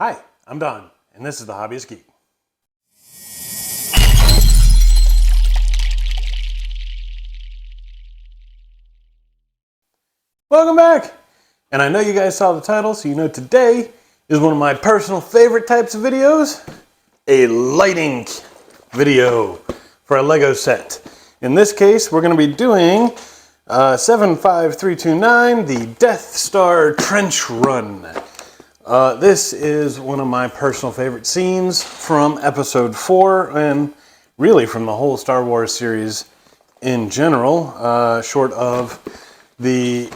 Hi, I'm Don, and this is The Hobbyist Geek. Welcome back! And I know you guys saw the title, so you know today is one of my personal favorite types of videos, a lighting video for a Lego set. In this case, we're going to be doing 75329, the Death Star Trench Run. This is one of my personal favorite scenes from episode 4 and really from the whole Star Wars series in general, short of the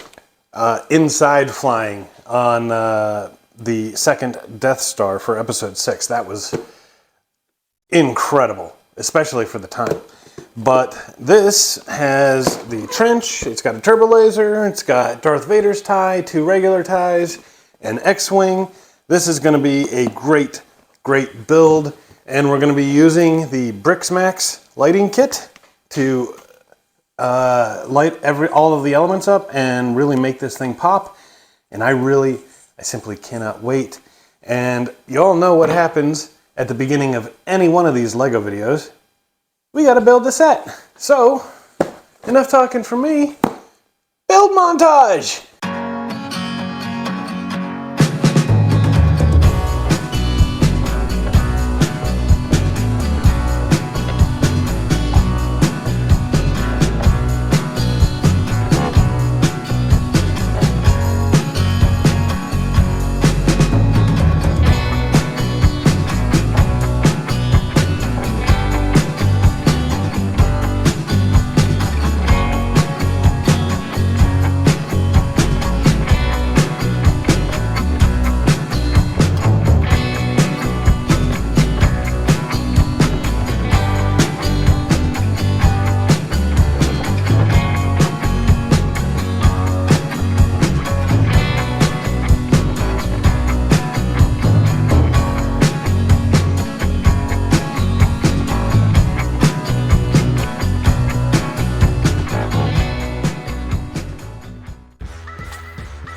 inside flying on the second Death Star for episode 6. That was incredible, especially for the time. But this has the trench, it's got a turbo laser, it's got Darth Vader's tie, 2 regular ties, an X-Wing. This is going to be a great build, and we're going to be using the BricsMax lighting kit to light all of the elements up and really make this thing pop. And I simply cannot wait. And you all know what happens at the beginning of any one of these Lego videos. We got to build the set. So, enough talking from me. Build montage!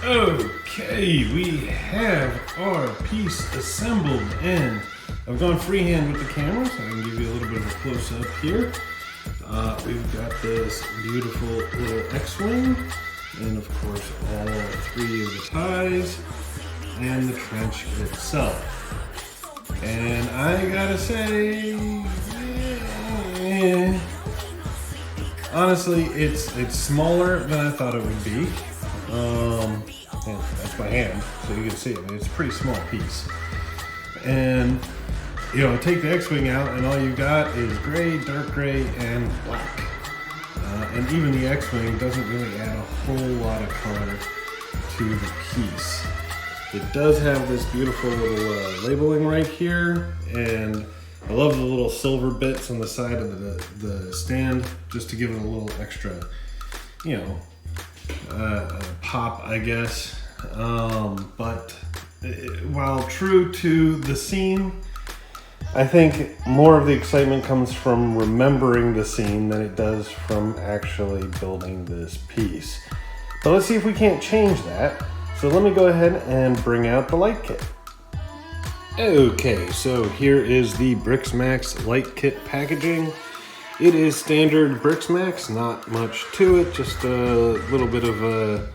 Okay, we have our piece assembled, and I've gone freehand with the camera, so I can give you a little bit of a close-up here. We've got this beautiful little X-Wing, and of course all 3 of the ties, and the trench itself. And I gotta say, honestly, it's smaller than I thought it would be. And that's my hand, so you can see it. I mean, it's a pretty small piece. And, you know, take the X-Wing out and all you got is gray, dark gray, and black. And even the X-Wing doesn't really add a whole lot of color to the piece. It does have this beautiful little labeling right here, and I love the little silver bits on the side of the stand, just to give it a little extra, you know, pop, I guess. But while true to the scene, I think more of the excitement comes from remembering the scene than it does from actually building this piece. But let's see if we can't change that. So let me go ahead and bring out the light kit. Okay, so here is the BricsMax light kit packaging. It is standard BricsMax, not much to it, just a little bit of a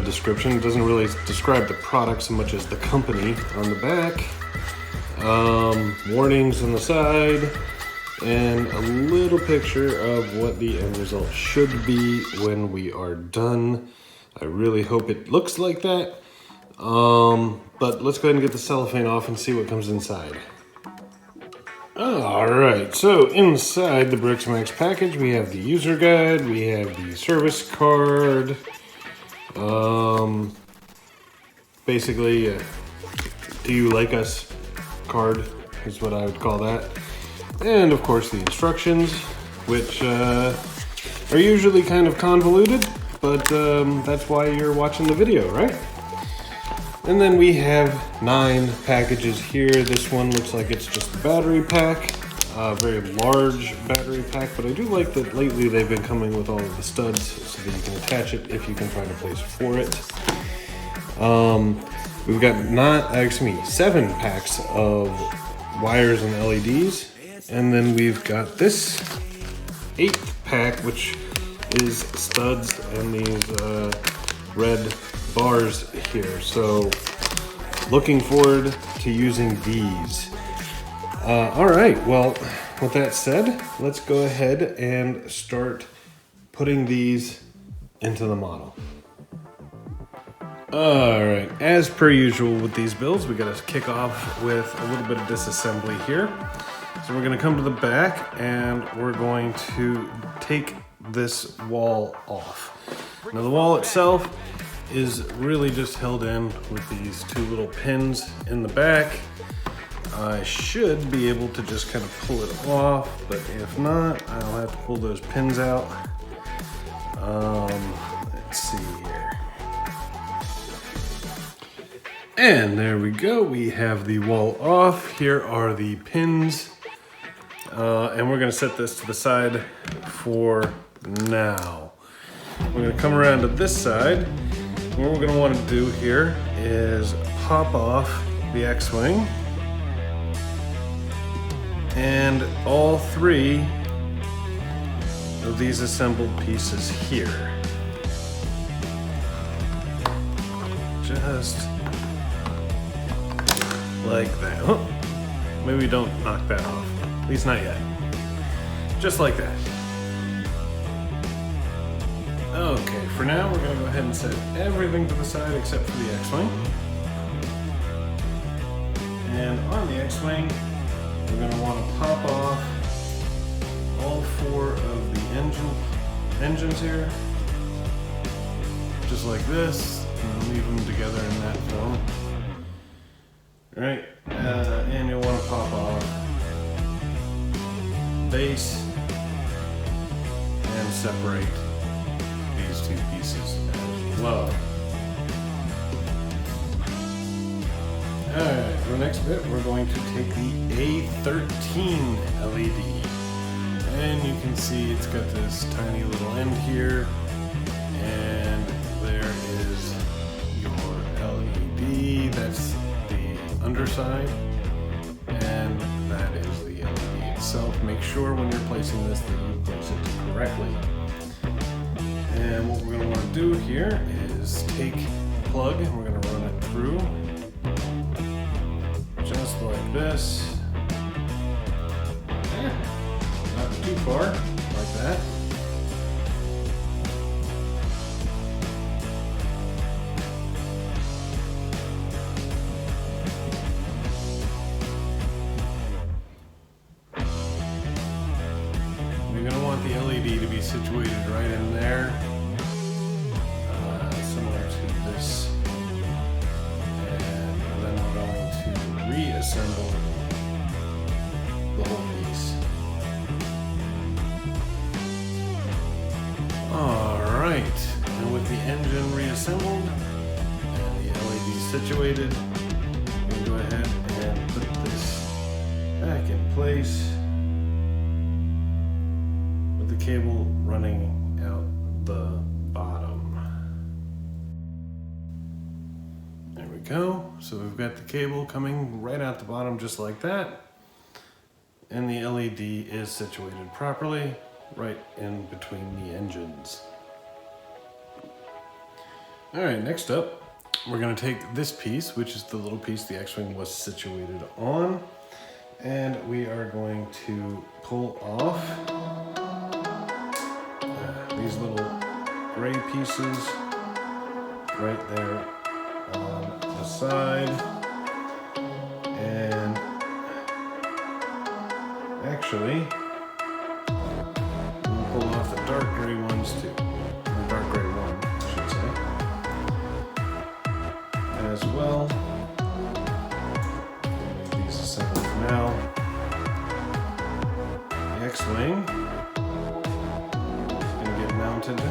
description. It doesn't really describe the product so much as the company on the back. Warnings on the side, and a little picture of what the end result should be when we are done. I really hope it looks like that. But let's go ahead and get the cellophane off and see what comes inside. Alright, so inside the BricsMax package we have the user guide, we have the service card, basically do you like us card is what I would call that, and of course the instructions, which are usually kind of convoluted, but that's why you're watching the video, right? And then we have 9 packages here. This one looks like it's just a battery pack, a very large battery pack, but I do like that lately they've been coming with all of the studs so that you can attach it if you can find a place for it. we've got 7 packs of wires and LEDs, and then we've got this 8th pack, which is studs and these red bars here. So looking forward to using these. All right, well, with that said, let's go ahead and start putting these into the model. All right, as per usual with these builds, we got to kick off with a little bit of disassembly here. So we're going to come to the back and we're going to take this wall off. Now the wall itself is really just held in with these 2 little pins in the back. I should be able to just kind of pull it off, but if not, I'll have to pull those pins out. Let's see here. And there we go, we have the wall off. Here are the pins. And we're gonna set this to the side for now. We're gonna come around to this side. What we're gonna wanna do here is pop off the X-Wing and all 3 of these assembled pieces here. Just like that. Oh, maybe don't knock that off. At least not yet. Just like that. Okay, for now we're gonna go ahead and set everything to the side except for the X-Wing. And on the X-Wing, we're gonna wanna pop off all 4 of the engines here. Just like this, and leave them together in that form. All right, and you'll wanna pop off base and separate these 2 pieces as well. Alright, for the next bit we're going to take the A13 LED, and you can see it's got this tiny little end here, and there is your LED. That's the underside, and that is the LED itself. Make sure when you're placing this that you place it correctly. And what we're going to want to do here is take the plug and we're going to run it through just like this. Not too far, like that. You're going to want the LED to be situated right in there, similar to this. And then we're going to reassemble the whole piece. Alright, and with the engine reassembled and the LED situated, we can go ahead and put this back in place, the cable running out the bottom. There we go. So we've got the cable coming right out the bottom just like that. And the LED is situated properly right in between the engines. All right, next up, we're gonna take this piece, which is the little piece the X-Wing was situated on, and we are going to pull off these little gray pieces right there on the side. And actually, we'll pull off the dark gray ones too. The dark gray one, I should say. As well. Make these assembled for now. The X-Wing mounted in.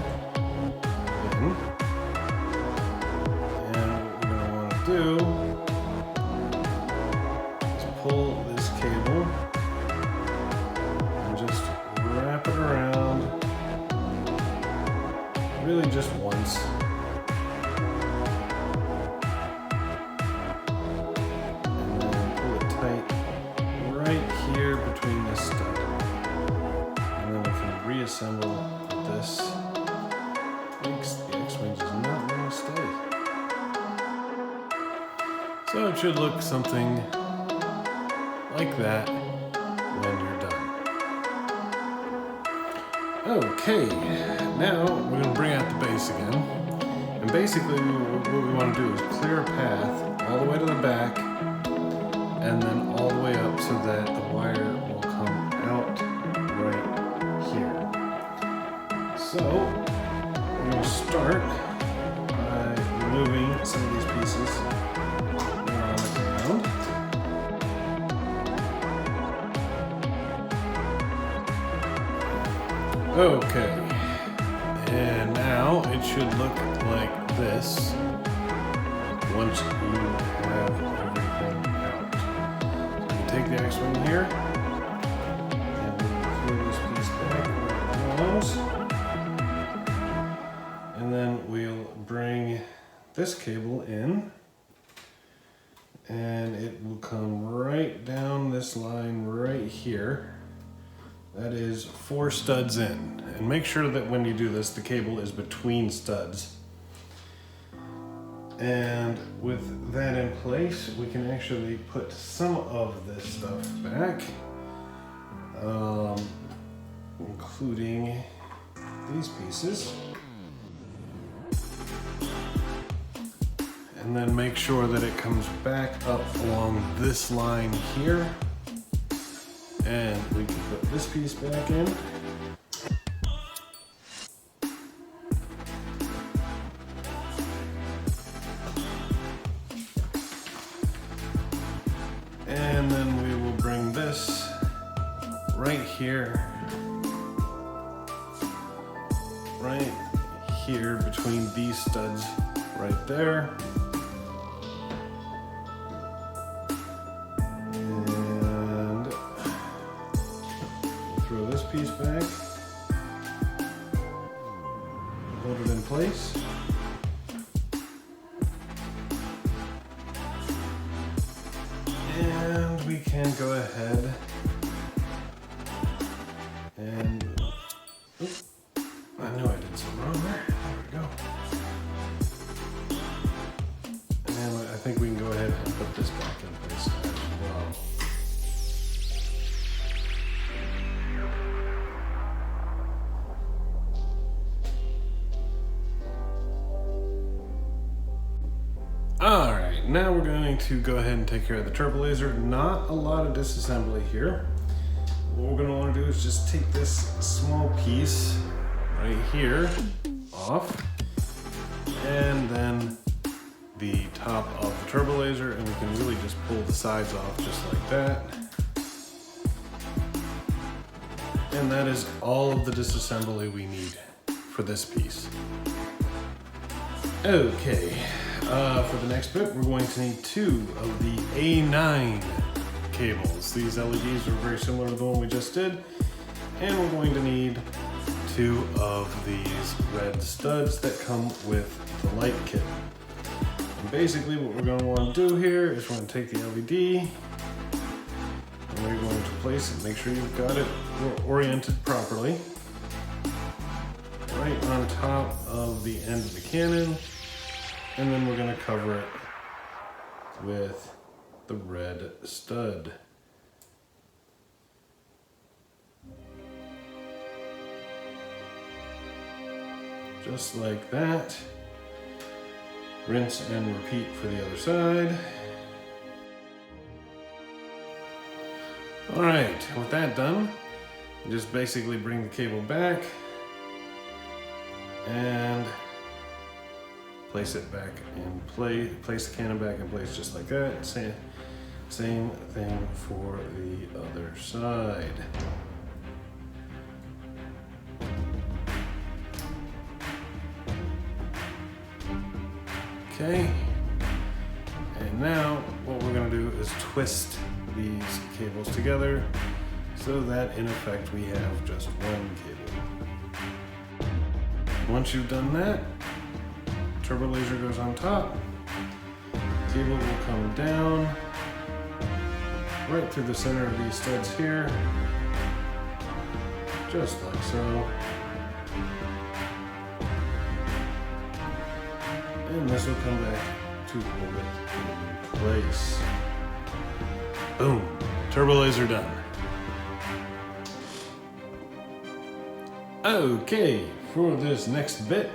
And what we're going to want to do is pull this cable and just wrap it around, really just once. So it should look something like that when you're done. Okay, now we're going to bring out the base again. And basically what we want to do is clear a path all the way to the back and then all the way up so that the wire will come out right here. So we're going to start by removing some of these pieces that are on the ground. Okay, and now it should look like this once you have everything out. So you take the X-wing here, and we'll throw this piece back where it belongs. And then we'll bring this cable in, and it will come right down this line right here. That is 4 studs in. And make sure that when you do this, the cable is between studs. And with that in place, we can actually put some of this stuff back, including these pieces. And then make sure that it comes back up along this line here. And we can put this piece back in. And then we will bring this right here between these studs right there. Throw this piece back, hold it in place, and we can go ahead and, oops, I knew I did something wrong there, there we go. And I think we can go ahead and put this back in place as well. Alright, now we're going to go ahead and take care of the turbo laser. Not a lot of disassembly here. What we're going to want to do is just take this small piece right here off, and then the top of the turbo laser, and we can really just pull the sides off just like that. And that is all of the disassembly we need for this piece. Okay. For the next bit, we're going to need 2 of the A9 cables. These LEDs are very similar to the one we just did. And we're going to need 2 of these red studs that come with the light kit. And basically what we're going to want to do here is we're going to take the LED and we're going to place it, make sure you've got it oriented properly, right on top of the end of the cannon. And then we're going to cover it with the red stud. Just like that. Rinse and repeat for the other side. All right, with that done, just basically bring the cable back and place it back in place, place the cannon back in place just like that. Same thing for the other side. Okay, and now what we're going to do is twist these cables together so that in effect we have just one cable. Once you've done that, turbo laser goes on top, cable will come down right through the center of these studs here, just like so. And this will come back to hold it in place. Boom, turbo laser done. Okay, for this next bit,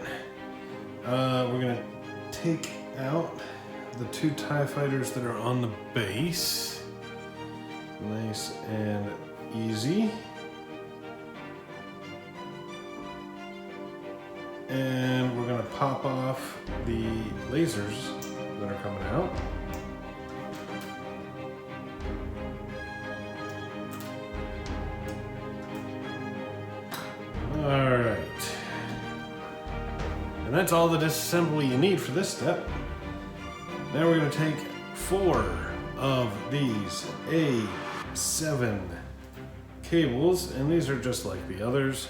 we're gonna take out the two TIE fighters that are on the base. Nice and easy. And we're gonna pop off the lasers that are coming out. All right. And that's all the disassembly you need for this step. Now we're gonna take 4 of these A7 cables, and these are just like the others.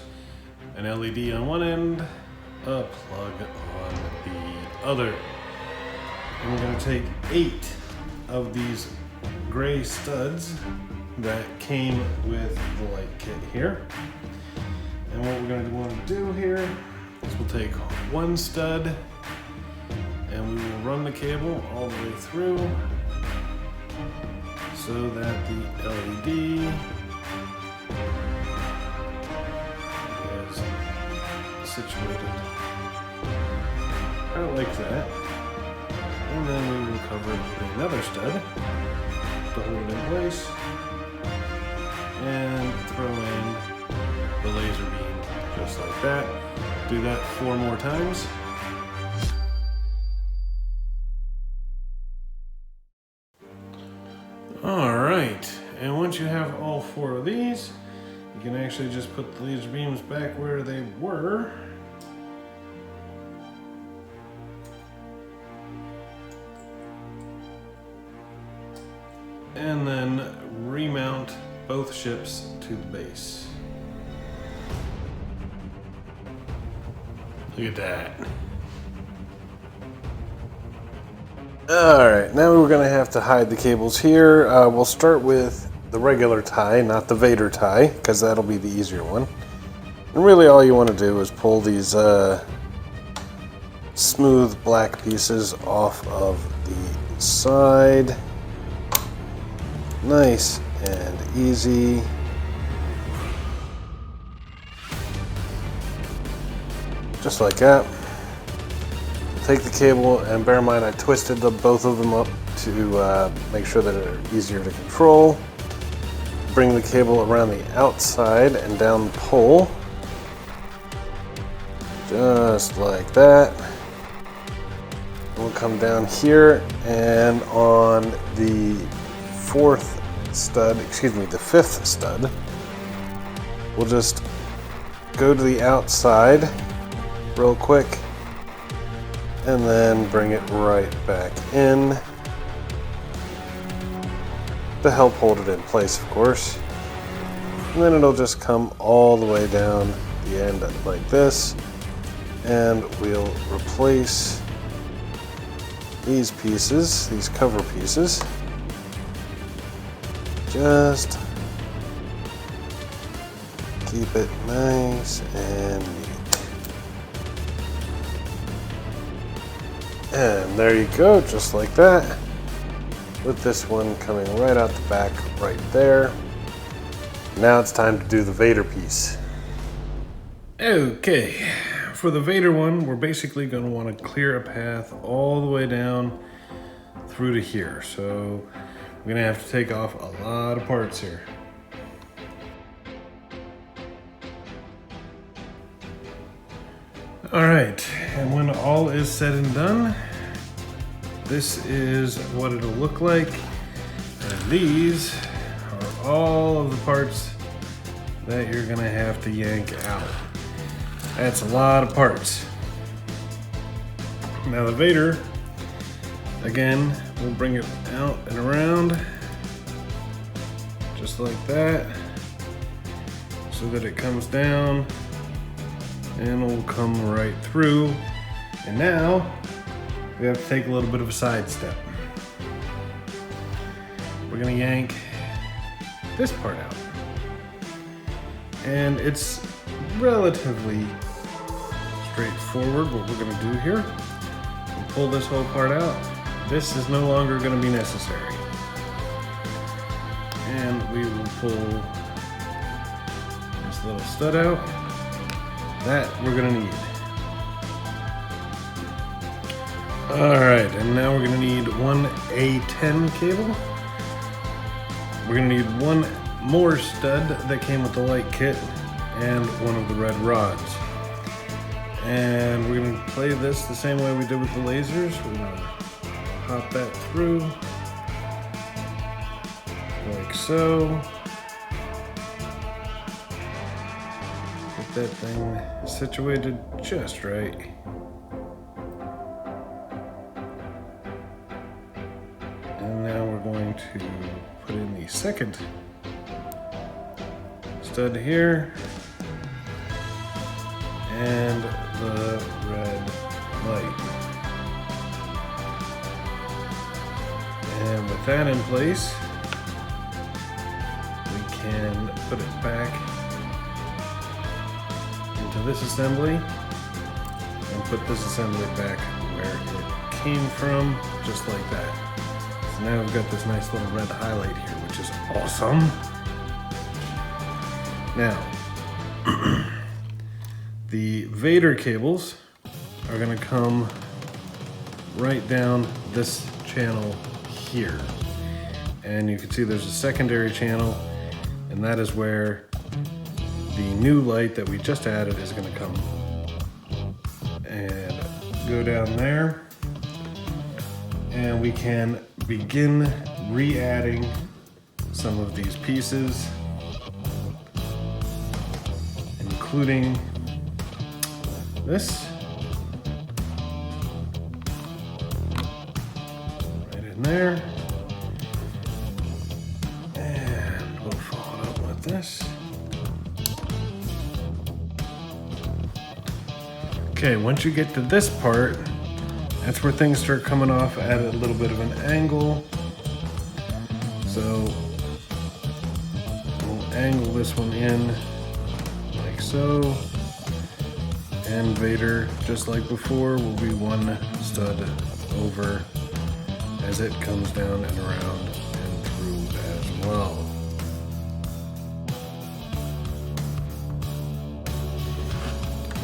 An LED on one end, a plug on the other. And we're gonna take 8 of these gray studs that came with the light kit here. And what we're gonna want to do here is we'll take one stud and we will run the cable all the way through so that the LED is situated kind of like that. And then we will cover it with another stud to hold it in place and throw in the laser beam just like that. Do that 4 more times. All right, and once you have all 4 of these, you can actually just put the laser beams back where they were. And then remount both ships to the base. Look at that. All right, now we're gonna have to hide the cables here. We'll start with the regular tie, not the Vader tie, because that'll be the easier one. And really all you want to do is pull these smooth black pieces off of the side. Nice and easy. Just like that. Take the cable, and bear in mind I twisted both of them up to make sure that they're easier to control. Bring the cable around the outside and down the pole. Just like that. We'll come down here, and on the the 5th stud, we'll just go to the outside real quick and then bring it right back in to help hold it in place, of course. And then it'll just come all the way down the end like this, and we'll replace these pieces, these cover pieces. Just keep it nice and neat. And there you go, just like that. With this one coming right out the back right there. Now it's time to do the Vader piece. Okay, for the Vader one, we're basically going to want to clear a path all the way down through to here. So we're going to have to take off a lot of parts here. All right, and when all is said and done, this is what it'll look like. And these are all of the parts that you're gonna have to yank out. That's a lot of parts. Now the Vader, again, we'll bring it out and around, just like that, so that it comes down and will come right through. And now we have to take a little bit of a side step. We're gonna yank this part out. And it's relatively straightforward what we're gonna do here. We'll pull this whole part out, this is no longer going to be necessary. And we will pull this little stud out. That we're going to need. Alright, and now we're going to need one A10 cable. We're going to need one more stud that came with the light kit and one of the red rods. And we're going to play this the same way we did with the lasers. We're going to pop that through like so. Get that thing situated just right. And now we're going to put in the second stud here and the red light. And with that in place, we can put it back into this assembly and put this assembly back where it came from, just like that. So now we've got this nice little red highlight here, which is awesome. Now, the Vader cables are going to come right down this channel here. And you can see there's a secondary channel, and that is where the new light that we just added is going to come and go down there. And we can begin re-adding some of these pieces, including this right in there, and we'll follow it up with this. Okay, once you get to this part, that's where things start coming off at a little bit of an angle. So we'll angle this one in like so. And Vader, just like before, will be one stud over as it comes down and around and through as well.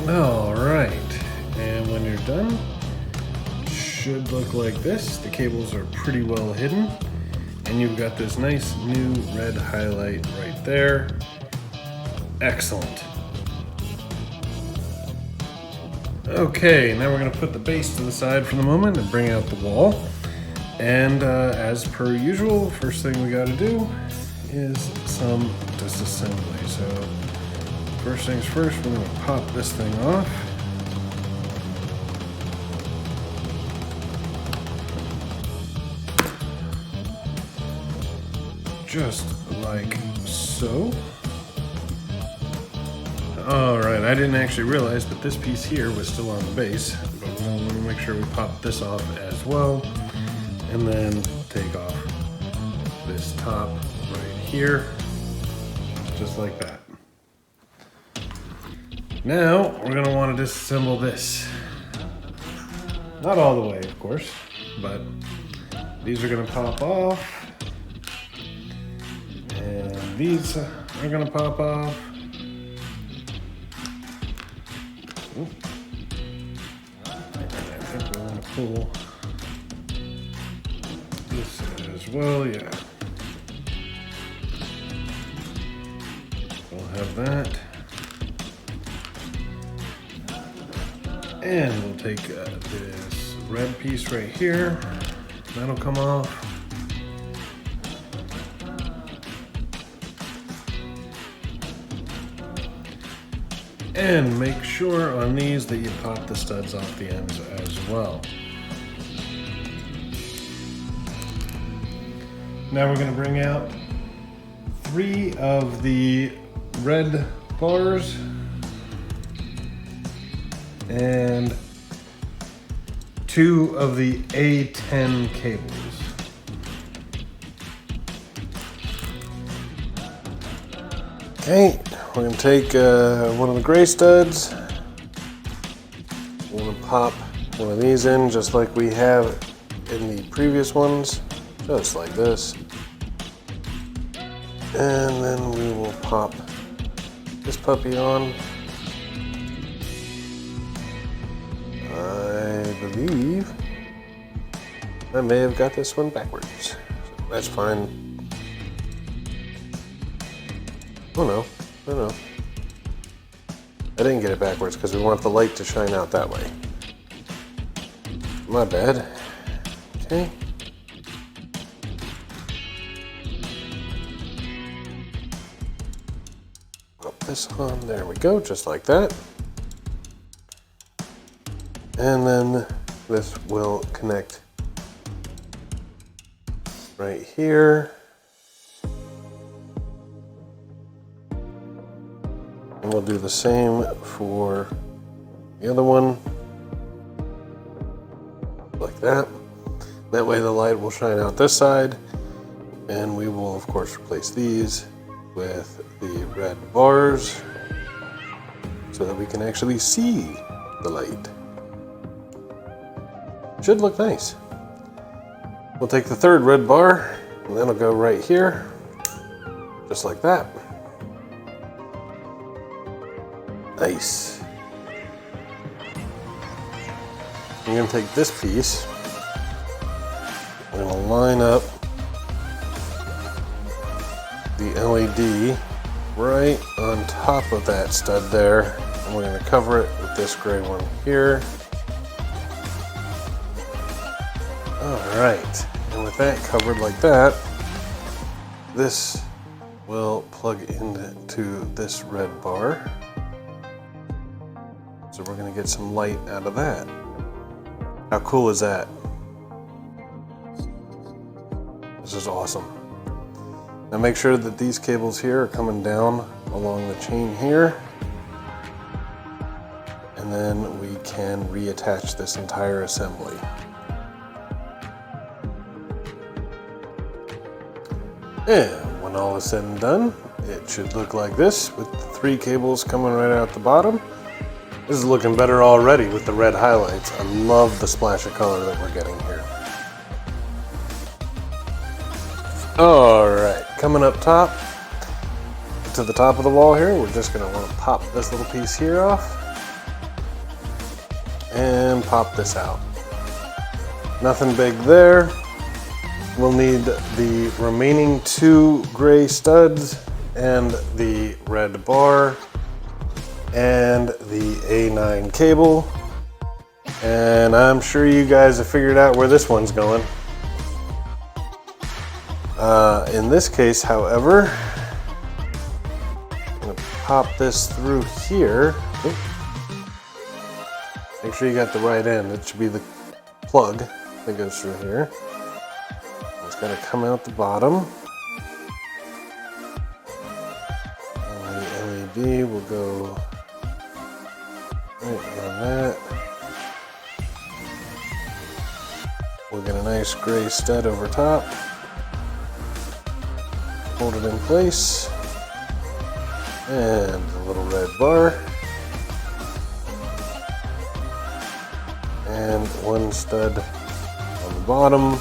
All right, and when you're done, it should look like this. The cables are pretty well hidden, and you've got this nice new red highlight right there. Excellent. Okay, now we're going to put the base to the side for the moment and bring out the wall. And as per usual, first thing we got to do is some disassembly. So first things first, we're going to pop this thing off. Just like so. Alright, I didn't actually realize that this piece here was still on the base, but we're going to make sure we pop this off as well, and then take off this top right here, just like that. Now, we're going to want to disassemble this. Not all the way, of course, but these are going to pop off, and these are going to pop off. I think we want to pull this as well, yeah. We'll have that. And we'll take this red piece right here. That'll come off. And make sure on these that you pop the studs off the ends as well. Now we're going to bring out 3 of the red bars and 2 of the A10 cables. Okay, we're going to take one of the gray studs. We're going to pop one of these in just like we have in the previous ones, just like this. And then we will pop this puppy on. I believe I may have got this one backwards. So that's fine. Oh no, oh no. I didn't get it backwards because we want the light to shine out that way. My bad. Okay. Pop this on, there we go, just like that. And then this will connect right here. And we'll do the same for the other one. Like that. That way the light will shine out this side. And we will of course replace these with the red bars so that we can actually see the light. Should look nice. We'll take the third red bar and that'll go right here, just like that. Nice. You're gonna take this piece, we're gonna line up the LED right on top of that stud there, and we're gonna cover it with this gray one here. All right, and with that covered like that, this will plug into this red bar. So we're gonna get some light out of that. How cool is that? This is awesome. Now make sure that these cables here are coming down along the chain here. And then we can reattach this entire assembly. And when all is said and done, it should look like this with the 3 cables coming right out the bottom. This is looking better already with the red highlights. I love the splash of color that we're getting here. All right, coming up top to the top of the wall here, we're just gonna want to pop this little piece here off and pop this out. Nothing big there. We'll need the remaining 2 gray studs and the red bar and the A9 cable. And I'm sure you guys have figured out where this one's going. In this case, however, I'm gonna pop this through here. Oop. Make sure you got the right end. It should be the plug that goes through here. It's gonna come out the bottom. And the LED will go right on that. We'll get a nice gray stud over top. Hold it in place. And a little red bar. And 1 stud on the bottom.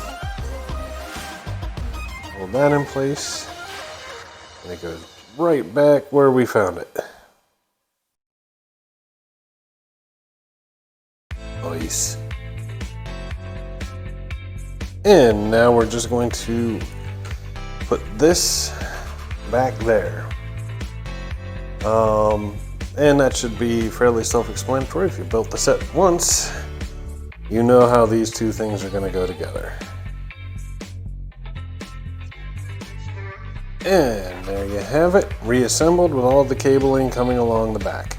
Hold that in place. And it goes right back where we found it. Nice. And now we're just going to put this back there. And that should be fairly self-explanatory. If you built the set once, you know how these 2 things are going to go together. And there you have it, reassembled with all the cabling coming along the back.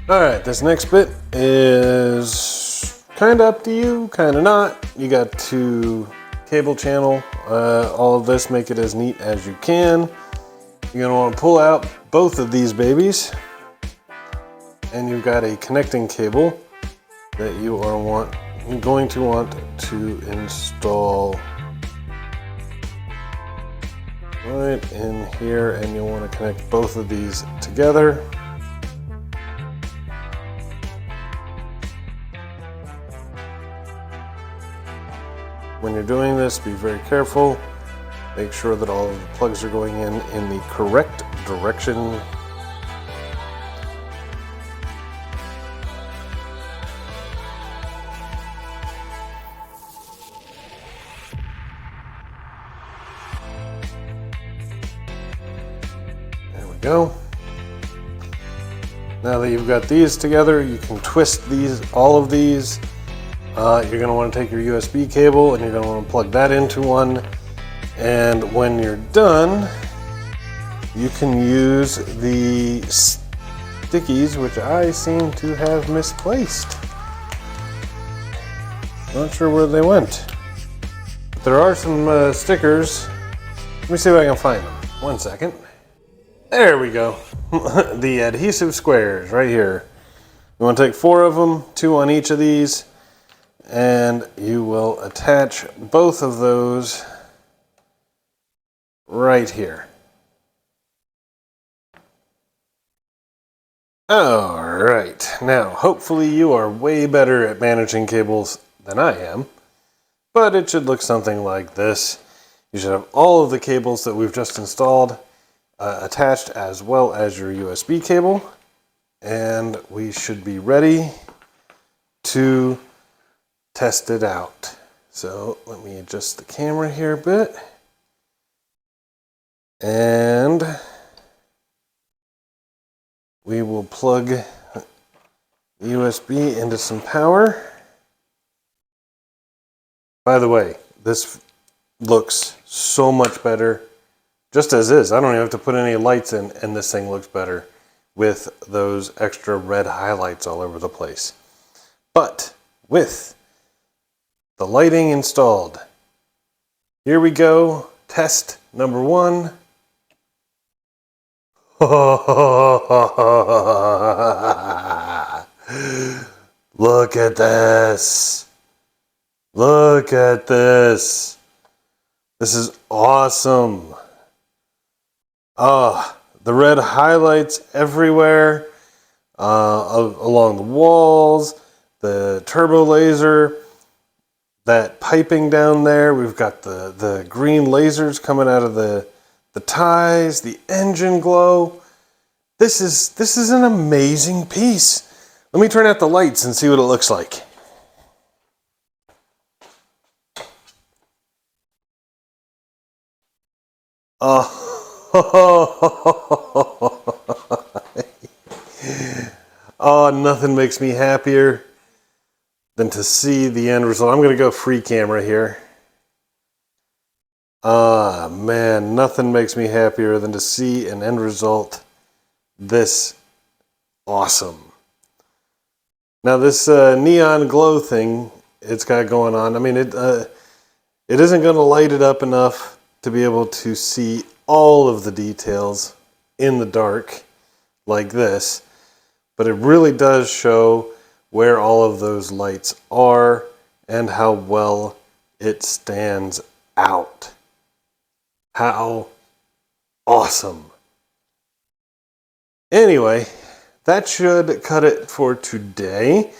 All right, this next bit is kind of up to you, kind of not. You got to cable channel all of this, make it as neat as you can. You're gonna want to pull out both of these babies, and you've got a connecting cable that you're going to want to install right in here, and you'll want to connect both of these when you're doing this, be very careful. Make sure that all of the plugs are going in the correct direction. There we go. Now that you've got these together, you can twist all of these. You're going to want to take your USB cable and you're going to want to plug that into one. And when you're done, you can use the stickies, which I seem to have misplaced. Not sure where they went. But there are some stickers. Let me see if I can find them. 1 second. There we go. The adhesive squares right here. You want to take 4 of them, 2 on each of these, and you will attach both of those right here. All right, now hopefully you are way better at managing cables than I am, but it should look something like this. You should have all of the cables that we've just installed attached, as well as your USB cable, and we should be ready to test it out. So let me adjust the camera here a bit, and we will plug the USB into some power. By the way, this looks so much better just as is. I don't even have to put any lights in, and this thing looks better with those extra red highlights all over the place. But with the lighting installed, here we go. Test number 1. Look at this. Look at this. This is awesome. The red highlights everywhere, along the walls, the turbo laser, that piping down there. We've got the green lasers coming out of the ties, the engine glow. This is an amazing piece. Let me turn out the lights and see what it looks like. Oh, nothing makes me happier than to see the end result. I'm going to go free camera here. Ah, man, nothing makes me happier than to see an end result this awesome. Now this neon glow thing it's got going on, I mean, it isn't going to light it up enough to be able to see all of the details in the dark like this, but it really does show where all of those lights are and how well it stands out. How awesome. Anyway, that should cut it for today.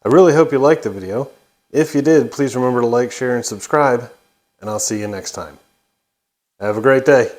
I really hope you liked the video. If you did, please remember to like, share, and subscribe, and I'll see you next time. Have a great day.